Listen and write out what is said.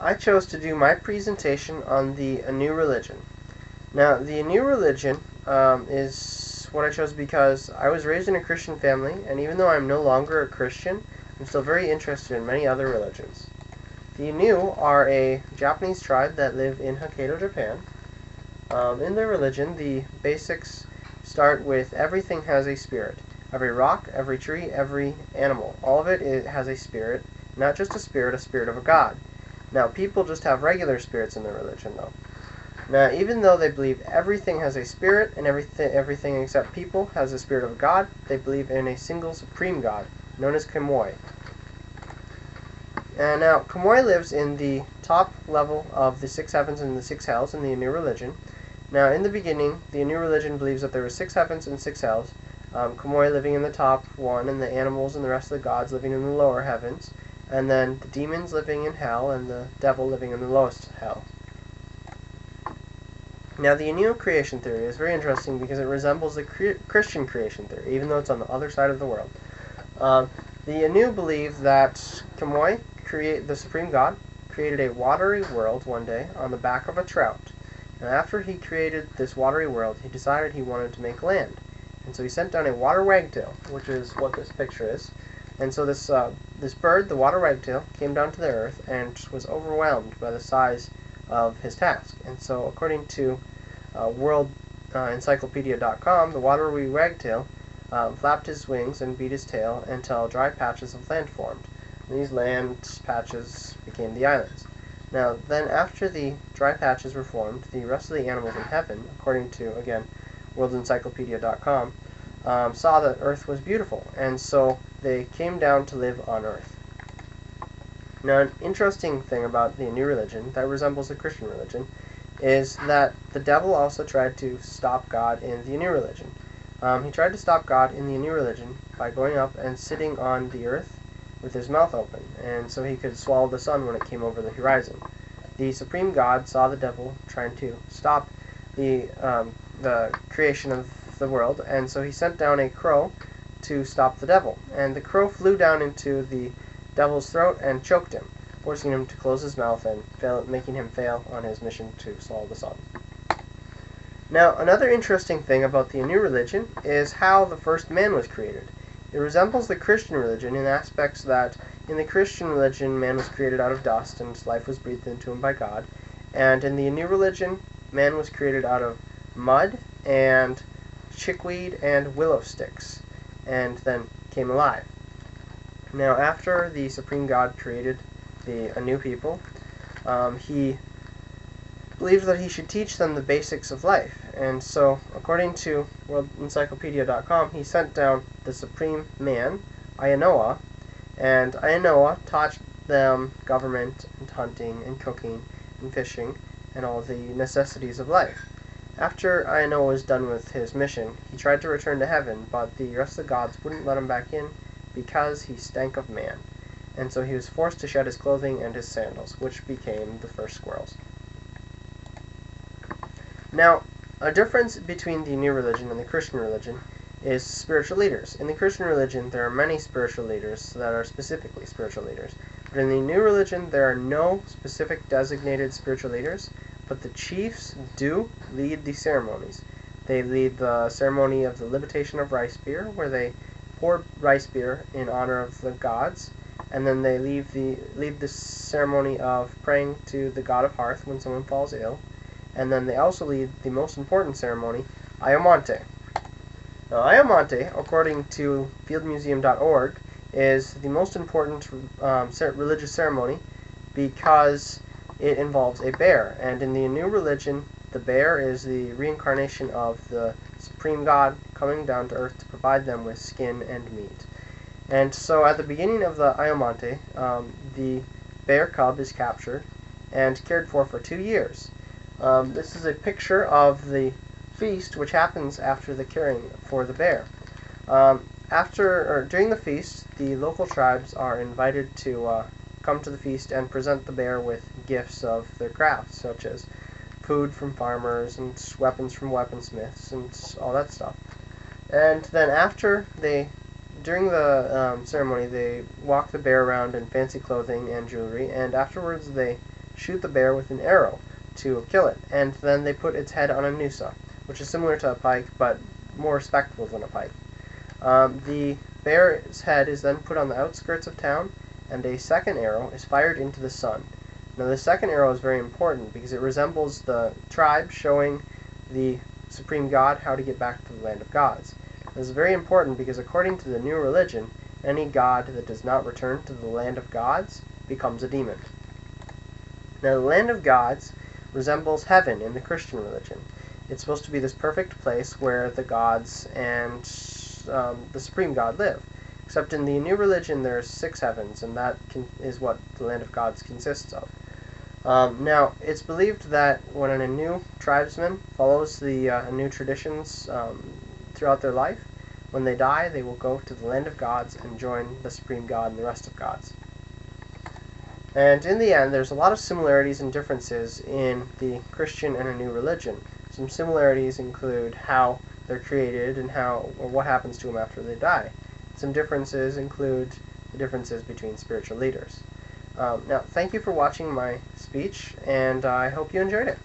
I chose to do my presentation on the Ainu Religion. Now, the Ainu Religion is what I chose because I was raised in a Christian family, and even though I'm no longer a Christian, I'm still very interested in many other religions. The Ainu are a Japanese tribe that live in Hokkaido, Japan. In their religion, the basics start with everything has a spirit. Every rock, every tree, every animal, all of it has a spirit, not just a spirit of a god. Now, people just have regular spirits in their religion, though. Now, even though they believe everything has a spirit and everything except people has a spirit of God, they believe in a single supreme God, known as Kamoi. And now, Kamoi lives in the top level of the six heavens and the six hells in the Ainu religion. Now, in the beginning, the Ainu religion believes that there were six heavens and six hells, Kamoi living in the top one, and the animals and the rest of the gods living in the lower heavens, and then the demons living in hell, and the devil living in the lowest hell. Now, the Ainu creation theory is very interesting because it resembles the Christian creation theory, even though it's on the other side of the world. The Ainu believe that Kamoi, the supreme god, created a watery world one day on the back of a trout. And after he created this watery world, he decided he wanted to make land. And so he sent down a water wagtail, which is what this picture is. And so this bird, the water wagtail, came down to the earth and was overwhelmed by the size of his task. And so according to worldencyclopedia.com, the watery wagtail flapped his wings and beat his tail until dry patches of land formed. And these land patches became the islands. Now, then after the dry patches were formed, the rest of the animals in heaven, according to, again, worldencyclopedia.com, saw that Earth was beautiful, and so they came down to live on Earth. Now, an interesting thing about the Ainu religion that resembles the Christian religion is that the devil also tried to stop God in the Ainu religion. He tried to stop God in the Ainu religion by going up and sitting on the earth with his mouth open, and so he could swallow the sun when it came over the horizon. The supreme God saw the devil trying to stop the creation of the world, and so he sent down a crow to stop the devil. And the crow flew down into the devil's throat and choked him, forcing him to close his mouth and making him fail on his mission to swallow the sun. Now, another interesting thing about the Ainu religion is how the first man was created. It resembles the Christian religion in aspects that in the Christian religion, man was created out of dust and life was breathed into him by God. And in the Ainu religion, man was created out of mud and chickweed and willow sticks, and then came alive. Now, after the Supreme God created the Ainu people, he believed that he should teach them the basics of life. And so, according to worldencyclopedia.com, he sent down the supreme man, Ainu, and Ainu taught them government and hunting and cooking and fishing and all the necessities of life. After Ainu was done with his mission, he tried to return to heaven, but the rest of the gods wouldn't let him back in because he stank of man. And so he was forced to shed his clothing and his sandals, which became the first squirrels. Now, a difference between the Ainu religion and the Christian religion is spiritual leaders. In the Christian religion, there are many spiritual leaders that are specifically spiritual leaders. But in the Ainu religion, there are no specific designated spiritual leaders, but the chiefs do lead the ceremonies. They lead the ceremony of the libatation of rice beer, where they pour rice beer in honor of the gods, and then they lead the ceremony of praying to the god of hearth when someone falls ill. And then they also lead the most important ceremony, Ayamante. Now, Ayamante, according to fieldmuseum.org, is the most important religious ceremony because it involves a bear. And in the Ainu religion, the bear is the reincarnation of the supreme god coming down to earth to provide them with skin and meat. And so at the beginning of the Ayamante, the bear cub is captured and cared for 2 years. This is a picture of the feast which happens after the caring for the bear. During the feast, the local tribes are invited to come to the feast and present the bear with gifts of their crafts, such as food from farmers and weapons from weaponsmiths and all that stuff. And then during the ceremony, they walk the bear around in fancy clothing and jewelry, and afterwards they shoot the bear with an arrow to kill it, and then they put its head on a nusa, which is similar to a pike but more respectable than a pike. The bear's head is then put on the outskirts of town, and a second arrow is fired into the sun. Now, the second arrow is very important because it resembles the tribe showing the supreme god how to get back to the land of gods. This is very important because according to the new religion, any god that does not return to the land of gods becomes a demon. Now, the land of gods resembles heaven in the Christian religion. It's supposed to be this perfect place where the gods and the supreme god live. Except in the new religion, there's 6 heavens, and that is what the land of gods consists of. Now, it's believed that when an Ainu tribesman follows the Ainu traditions throughout their life, when they die, they will go to the land of gods and join the supreme god and the rest of gods. And in the end, there's a lot of similarities and differences in the Christian and Ainu religion. Some similarities include how they're created and what happens to them after they die. Some differences include the differences between spiritual leaders. Now, thank you for watching my speech, and I hope you enjoyed it.